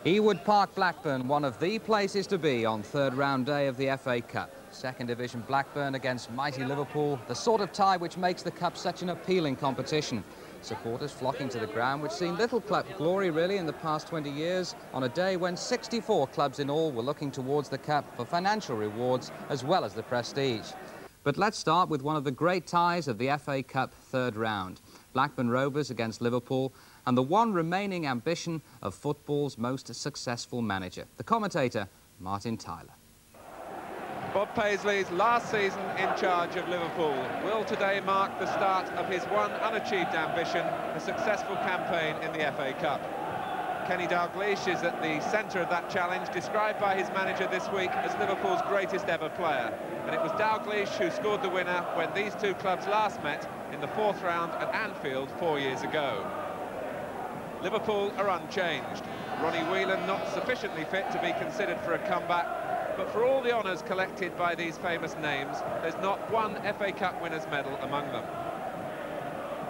Ewood Park, Blackburn, one of the places to be on third round day of the FA Cup. Second division Blackburn against mighty Liverpool, the sort of tie which makes the Cup such an appealing competition. Supporters flocking to the ground, which seen little club glory really in the past 20 years, on a day when 64 clubs in all were looking towards the Cup for financial rewards as well as the prestige. But let's start with one of the great ties of the FA Cup third round. Blackburn Rovers against Liverpool, and the one remaining ambition of football's most successful manager. The commentator, Martin Tyler. Bob Paisley's last season in charge of Liverpool will today mark the start of his one unachieved ambition, a successful campaign in the FA Cup. Kenny Dalglish is at the centre of that challenge, described by his manager this week as Liverpool's greatest ever player. And it was Dalglish who scored the winner when these two clubs last met in the fourth round at Anfield 4 years ago. Liverpool are unchanged. Ronnie Whelan not sufficiently fit to be considered for a comeback, but for all the honours collected by these famous names, there's not one FA Cup winners' medal among them.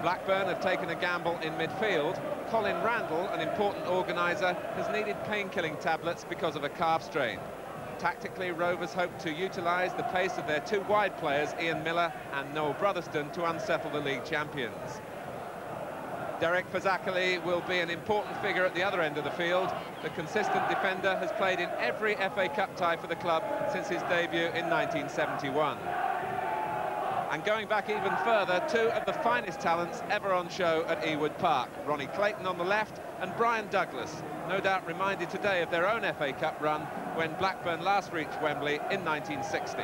Blackburn have taken a gamble in midfield. Colin Randall, an important organiser, has needed painkilling tablets because of a calf strain. Tactically, Rovers hope to utilise the pace of their two wide players, Ian Miller and Noel Brotherston, to unsettle the league champions. Derek Fazakerley will be an important figure at the other end of the field. The consistent defender has played in every FA Cup tie for the club since his debut in 1971. And going back even further, two of the finest talents ever on show at Ewood Park. Ronnie Clayton on the left and Brian Douglas, no doubt reminded today of their own FA Cup run when Blackburn last reached Wembley in 1960.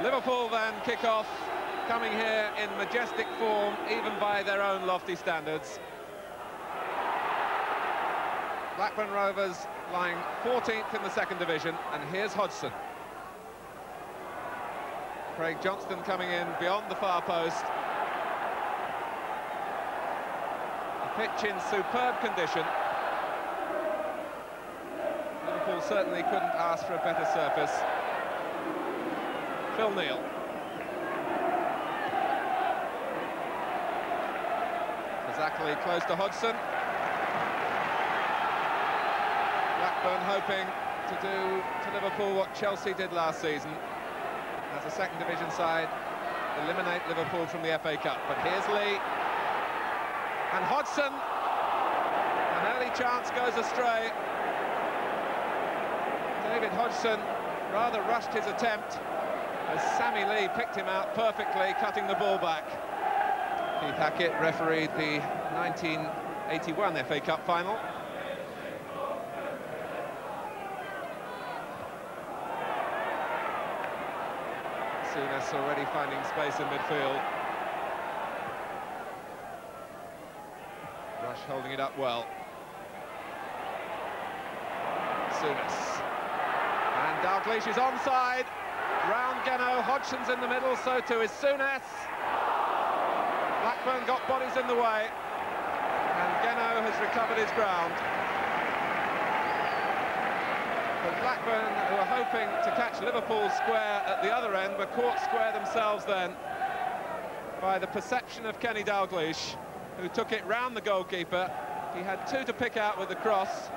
Liverpool then kick off, coming here in majestic form, even by their own lofty standards. Blackburn Rovers lying 14th in the second division, and here's Hodgson. Craig Johnston coming in beyond the far post. The pitch in superb condition. Liverpool certainly couldn't ask for a better surface. Phil Neal. Exactly close to Hodgson. Blackburn hoping to do to Liverpool what Chelsea did last season. As a second division side, eliminate Liverpool from the FA Cup. But here's Lee. And Hodgson. An early chance goes astray. David Hodgson rather rushed his attempt as Sammy Lee picked him out perfectly, cutting the ball back. Keith Hackett refereed the 1981 FA Cup final. Souness already finding space in midfield. Rush holding it up well. Souness. And Dalglish is onside. Round Geno, Hodgson's in the middle, so too is Souness. Blackburn got bodies in the way, and Geno has recovered his ground. But Blackburn, who are hoping to catch Liverpool square at the other end, were caught square themselves then by the perception of Kenny Dalglish, who took it round the goalkeeper. He had two to pick out with the cross.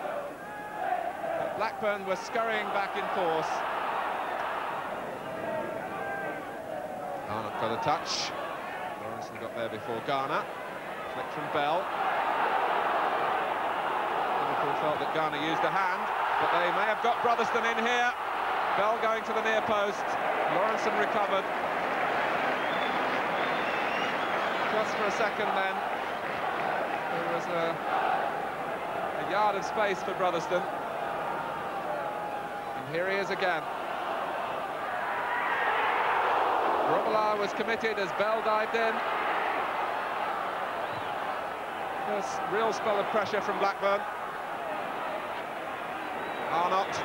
But Blackburn were scurrying back in force. Garner got a touch. Lawrence got there before Garner. Flick from Bell. Liverpool felt that Garner used a hand, but they may have got Brotherston in here. Bell going to the near post. Lawrenson recovered. Just for a second then, there was a yard of space for Brotherston. And here he is again. Robillard was committed as Bell dived in. First real spell of pressure from Blackburn. Arnott.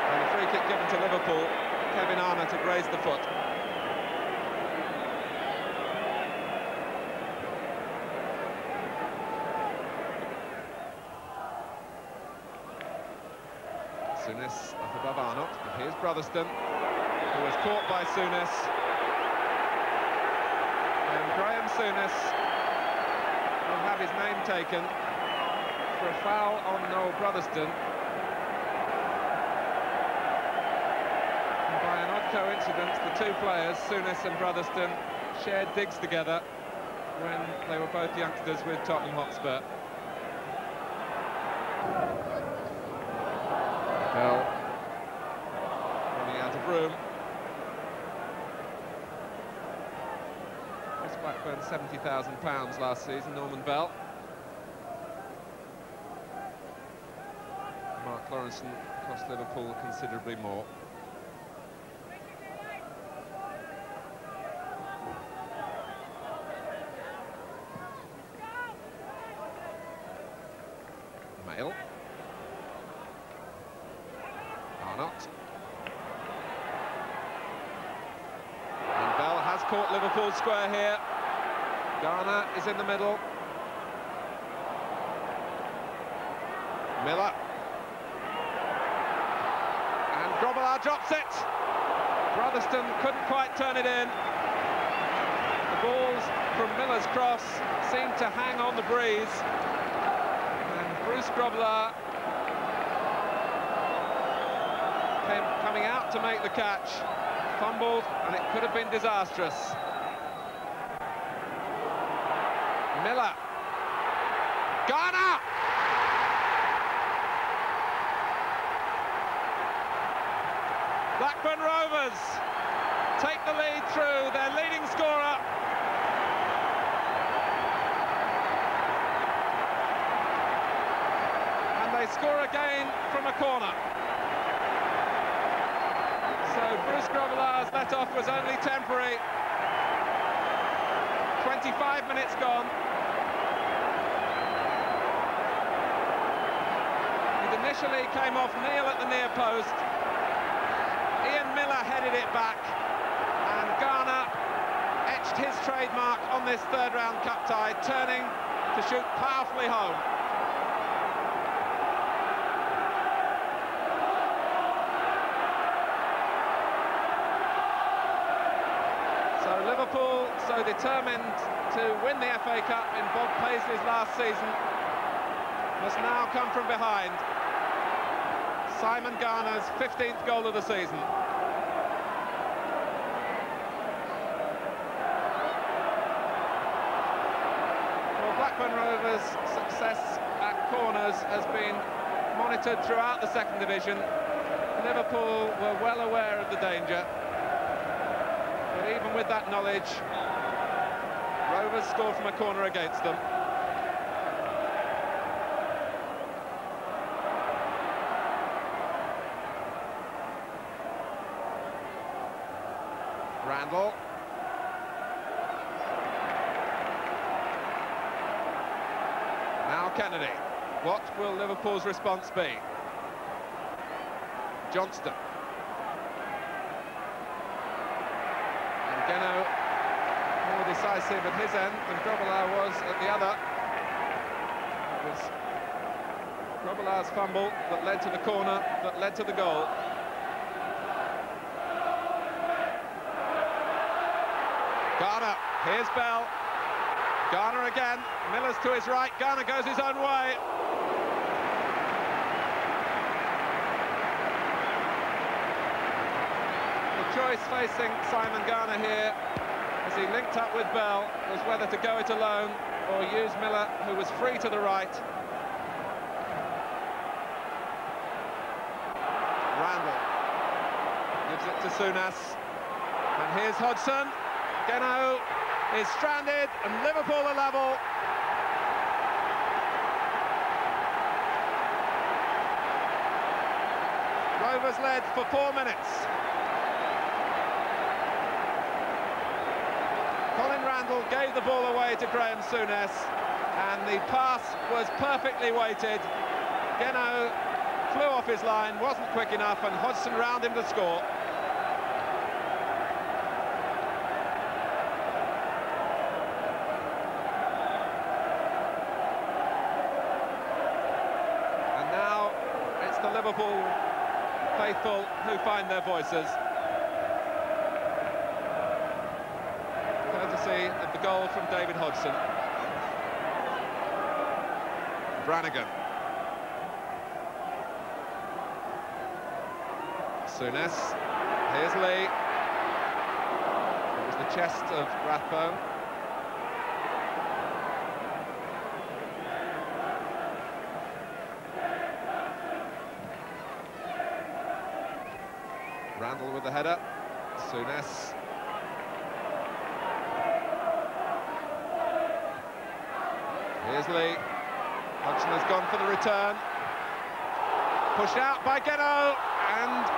And a free kick given to Liverpool. Kevin Arnott to graze the foot. Souness up above Arnott. And here's Brotherston, who was caught by Souness. And Graham Souness will have have his name taken for a foul on Noel Brotherston. And by an odd coincidence, the two players, Souness and Brotherston, shared digs together when they were both youngsters with Tottenham Hotspur. Bell running out of room. Cost Blackburn £70,000 last season, Norman Bell. Mark Lawrenson cost Liverpool considerably more. Mail. Arnott. And Bell has caught Liverpool square here. Garner is in the middle. Miller. And Grobbelaar drops it. Brotherston couldn't quite turn it in. The balls from Miller's cross seemed to hang on the breeze. And Bruce Grobbelaar came coming out to make the catch, fumbled, and it could have been disastrous. Miller. Garner! Blackburn Rovers take the lead through their leading scorer. And they score again from a corner. So Bruce Grobbelaar's let-off was only temporary. 25 minutes gone. It initially came off Neil at the near post. Ian Miller headed it back, and Garner etched his trademark on this third-round cup tie, turning to shoot powerfully home. So Liverpool, so determined to win the FA Cup in Bob Paisley's last season, must now come from behind. Simon Garner's 15th goal of the season. Well, Blackburn Rovers' success at corners has been monitored throughout the second division. Liverpool were well aware of the danger. But even with that knowledge, Rovers scored from a corner against them. Randall. Now Kennedy. What will Liverpool's response be? Johnston. And Geno more decisive at his end than Grobbelaar was at the other. It was Grobbelaar's fumble that led to the corner, that led to the goal. Garner, here's Bell. Garner again, Miller's to his right, Garner goes his own way. The choice facing Simon Garner here, as he linked up with Bell, was whether to go it alone or use Miller, who was free to the right. Randall gives it to Souness. And here's Hodgson. Geno is stranded, and Liverpool are level. Rovers led for 4 minutes. Colin Randall gave the ball away to Graham Souness, and the pass was perfectly weighted. Geno flew off his line, wasn't quick enough, and Hodgson round him to score. Liverpool faithful who find their voices. Courtesy of the goal from David Hodgson. Brannigan. Souness. Here's Lee. It was the chest of Rathbone. Randall with the header. Souness. Here's Lee. Hodgson has gone for the return. Pushed out by Geno, and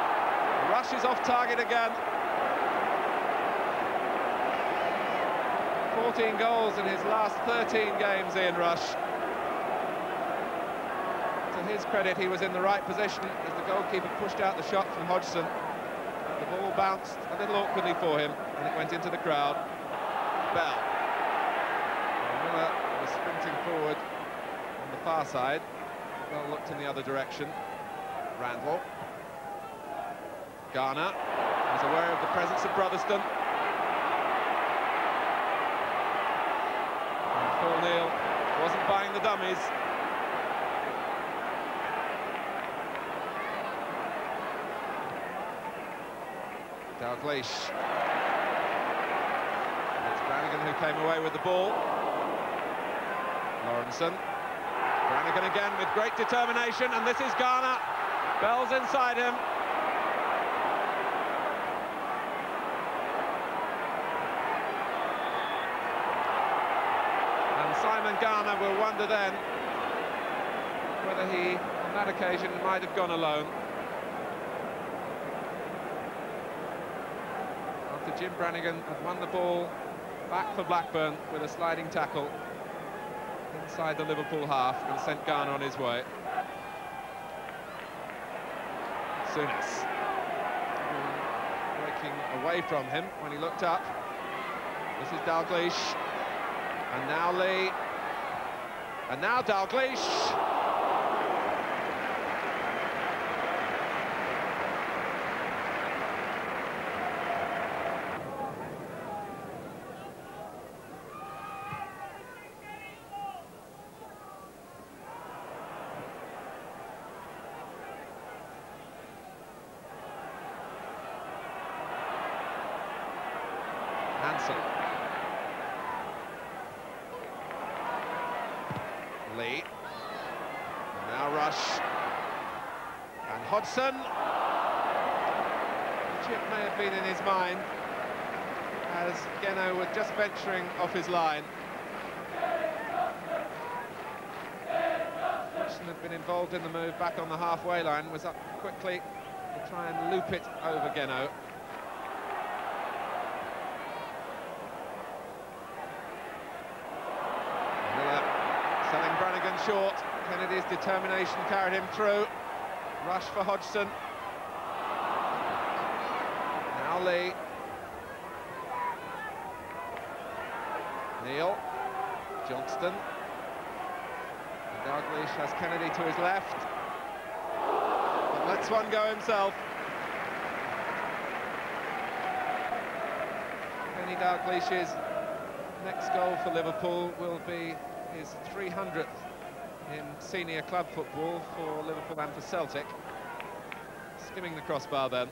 Rush is off target again. 14 goals in his last 13 games, Ian Rush. To his credit, he was in the right position as the goalkeeper pushed out the shot from Hodgson. The ball bounced a little awkwardly for him, and it went into the crowd. Bell. Miller was sprinting forward on the far side. Bell looked in the other direction. Randall. Garner was aware of the presence of Brotherston. And Paul Neal wasn't buying the dummies. Dalglish. It's Brannigan who came away with the ball. Lawrenson. Brannigan again with great determination, and this is Garner. Bell's inside him. And Simon Garner will wonder then whether he, on that occasion, might have gone alone. After Jim Brannigan had won the ball back for Blackburn with a sliding tackle inside the Liverpool half and sent Garner on his way. Souness breaking away from him when he looked up. This is Dalglish, and now Lee, and now Dalglish. Lee. Now Rush. And Hodgson. The chip may have been in his mind as Geno was just venturing off his line. Hodgson had been involved in the move back on the halfway line, was up quickly to try and loop it over Geno. Selling Brannigan short. Kennedy's determination carried him through. Rush for Hodgson. Now Lee. Neal. Johnston. Dalglish has Kennedy to his left. But lets one go himself. Kenny Dalglish's next goal for Liverpool will be his 300th in senior club football for Liverpool and for Celtic. Skimming the crossbar then.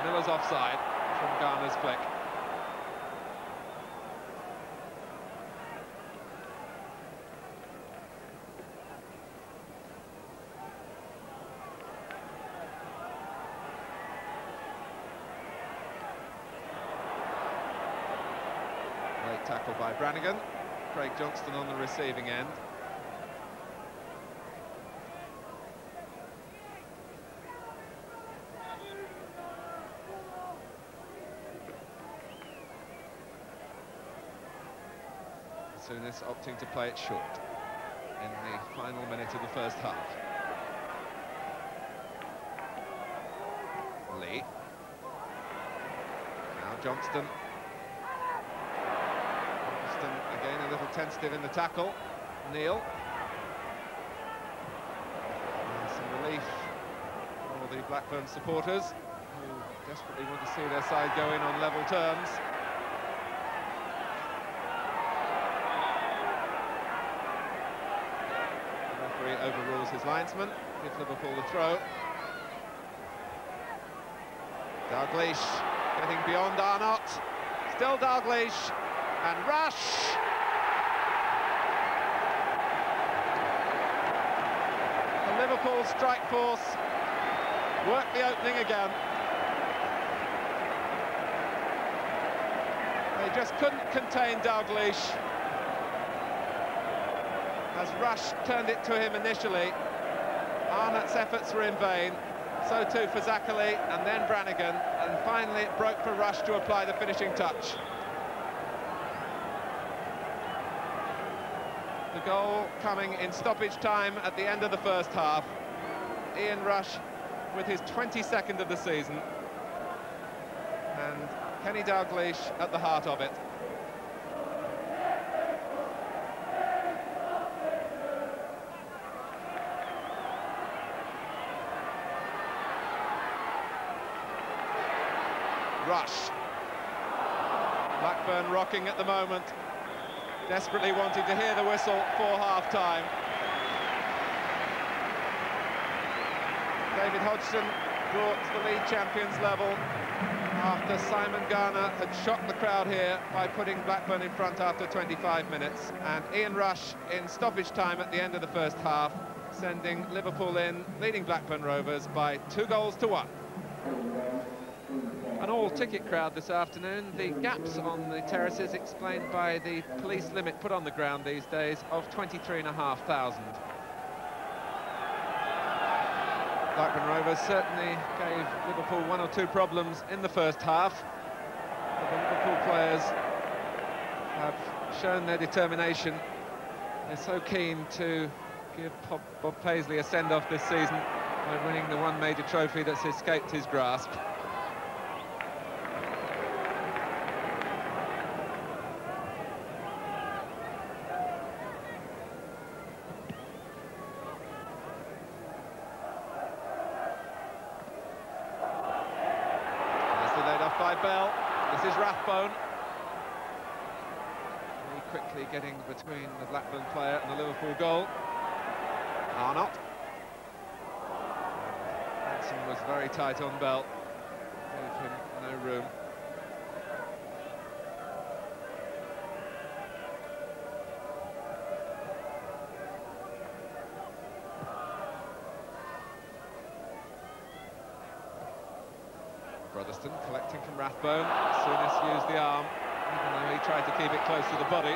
Miller's offside from Garner's flick. Great tackle by Brannigan. Craig Johnston on the receiving end. Souness opting to play it short in the final minute of the first half. Lee. Now Johnston. Again a little tentative in the tackle. Neal. And some relief for the Blackburn supporters who desperately want to see their side go in on level terms. referee overrules his linesman, gives Liverpool the throw. Dalglish getting beyond Arnott. Still Dalglish, and Rush! The Liverpool strike force work the opening again. They just couldn't contain Dalglish, as Rush turned it to him initially. Arnott's efforts were in vain, so too for Zachary and then Brannigan, and finally it broke for Rush to apply the finishing touch. The goal coming in stoppage time at the end of the first half. Ian Rush with his 22nd of the season, and Kenny Dalglish at the heart of it. Rush. Blackburn rocking at the moment, desperately wanting to hear the whistle for half-time. David Hodgson brought to the league champions level after Simon Garner had shocked the crowd here by putting Blackburn in front after 25 minutes. And Ian Rush in stoppage time at the end of the first half, sending Liverpool in, leading Blackburn Rovers by 2-1. An all-ticket crowd this afternoon. The gaps on the terraces explained by the police limit put on the ground these days of 23,500. Blackburn Rovers certainly gave Liverpool 1 or 2 problems in the first half, but the Liverpool players have shown their determination. They're so keen to give Bob Paisley a send-off this season by winning the one major trophy that's escaped his grasp. By Bell. This is Rathbone. Very quickly getting between the Blackburn player and the Liverpool goal. Arnott. Hanson was very tight on Bell. Gave him no room. Brotherston collecting from Rathbone. Souness used the arm, even though he tried to keep it close to the body.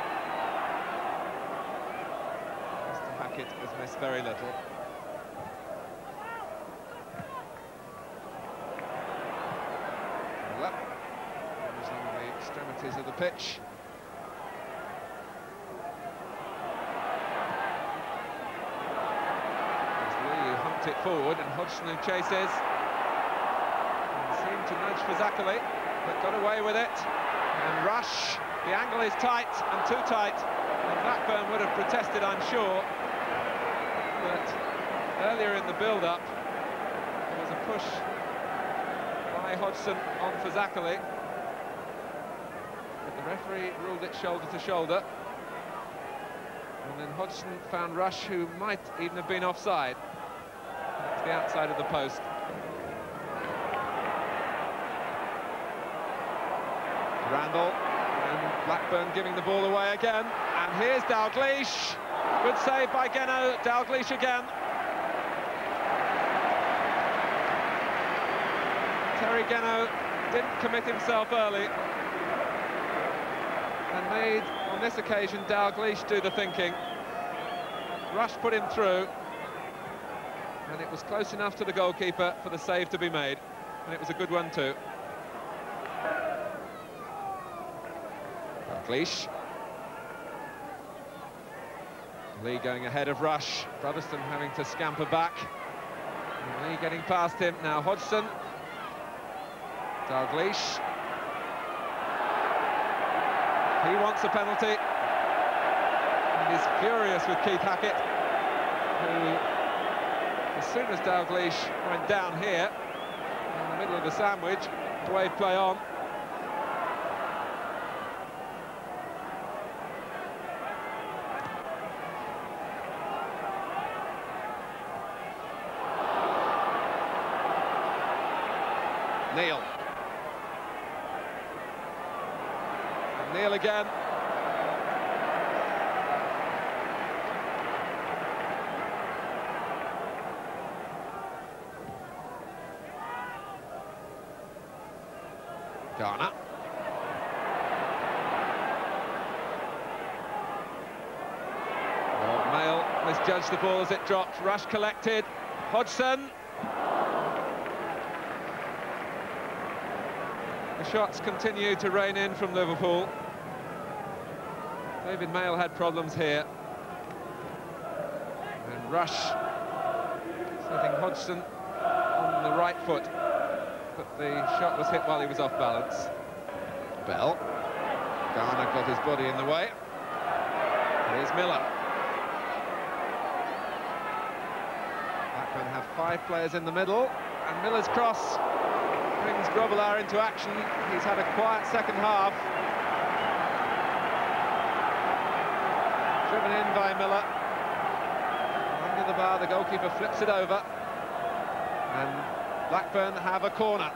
Mr. Hackett has missed very little. Well, using the extremities of the pitch. There's Lee who humped it forward, and Hodgson who chases. To nudge for Zachary, but got away with it. And Rush, the angle is tight and too tight, and Blackburn would have protested, I'm sure. But earlier in the build-up, there was a push by Hodgson on for Zachary, but the referee ruled it shoulder to shoulder. And then Hodgson found Rush, who might even have been offside, to the outside of the post. Randall, and Blackburn giving the ball away again, and here's Dalglish. Good save by Geno. Dalglish again. Terry Geno didn't commit himself early, and made, on this occasion, Dalglish do the thinking. Rush put him through, and it was close enough to the goalkeeper for the save to be made, and it was a good one too. Dalglish. Lee going ahead of Rush. Brotherston having to scamper back. And Lee getting past him. Now Hodgson. Dalglish. He wants a penalty. And he's furious with Keith Hackett, who, as soon as Dalglish went down here, in the middle of the sandwich, wave play on. Neil. And Neil again. Garner. Mail misjudged the ball as it dropped. Rush collected. Hodgson. The shots continue to rain in from Liverpool. David Mail had problems here. And Rush setting Hodgson on the right foot. But the shot was hit while he was off balance. Bell. Garner got his body in the way. Here's Miller. Blackburn have 5 players in the middle, and Miller's cross brings Grobbelaar into action. He's had a quiet second half. Driven in by Miller. Under the bar, the goalkeeper flips it over. And Blackburn have a corner,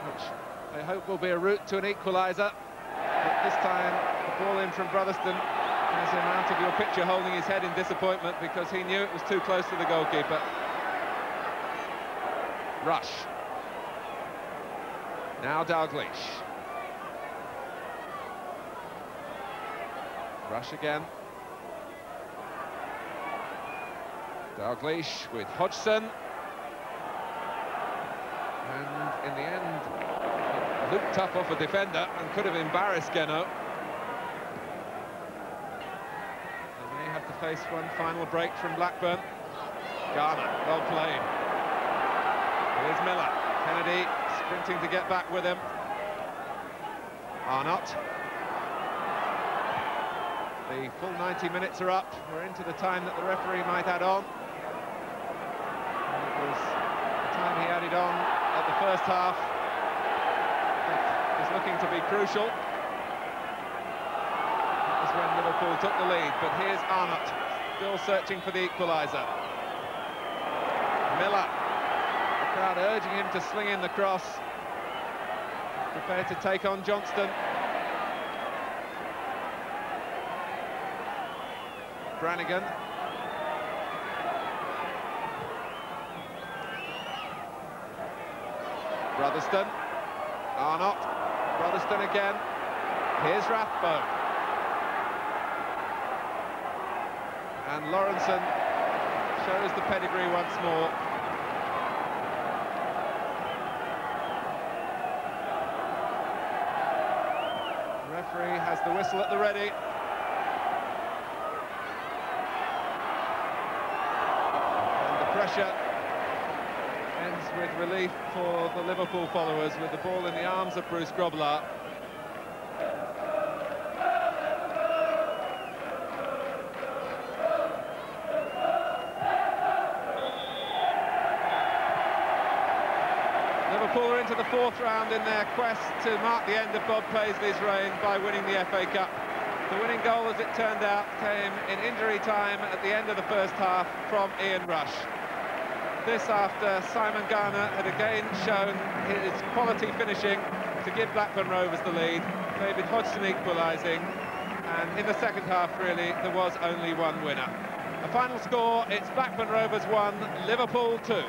which they hope will be a route to an equaliser. But this time, the ball in from Brotherston has him out of your picture, holding his head in disappointment because he knew it was too close to the goalkeeper. Rush. Now Dalglish. Rush again. Dalglish with Hodgson. And in the end, it looped up off a defender and could have embarrassed Geno. They may have to face one final break from Blackburn. Garner, well played. Here's Miller. Kennedy sprinting to get back with him. Arnott. The full 90 minutes are up. We're into the time that the referee might add on. And it was the time he added on at the first half that was looking to be crucial. That was when Liverpool took the lead. But here's Arnott, still searching for the equaliser. Miller. The crowd urging him to sling in the cross. Prepared to take on Johnston. Brannigan. Brotherston. Arnott. Brotherston again. Here's Rathbone. And Lawrenson shows the pedigree once more. The referee has the whistle at the ready. Pressure ends with relief for the Liverpool followers with the ball in the arms of Bruce Grobbelaar. Liverpool are into the 4th round in their quest to mark the end of Bob Paisley's reign by winning the FA Cup. The winning goal, as it turned out, came in injury time at the end of the first half from Ian Rush. This after Simon Garner had again shown his quality finishing to give Blackburn Rovers the lead. David Hodgson equalising, and in the second half, really, there was only one winner. A final score, it's Blackburn Rovers 1, Liverpool 2.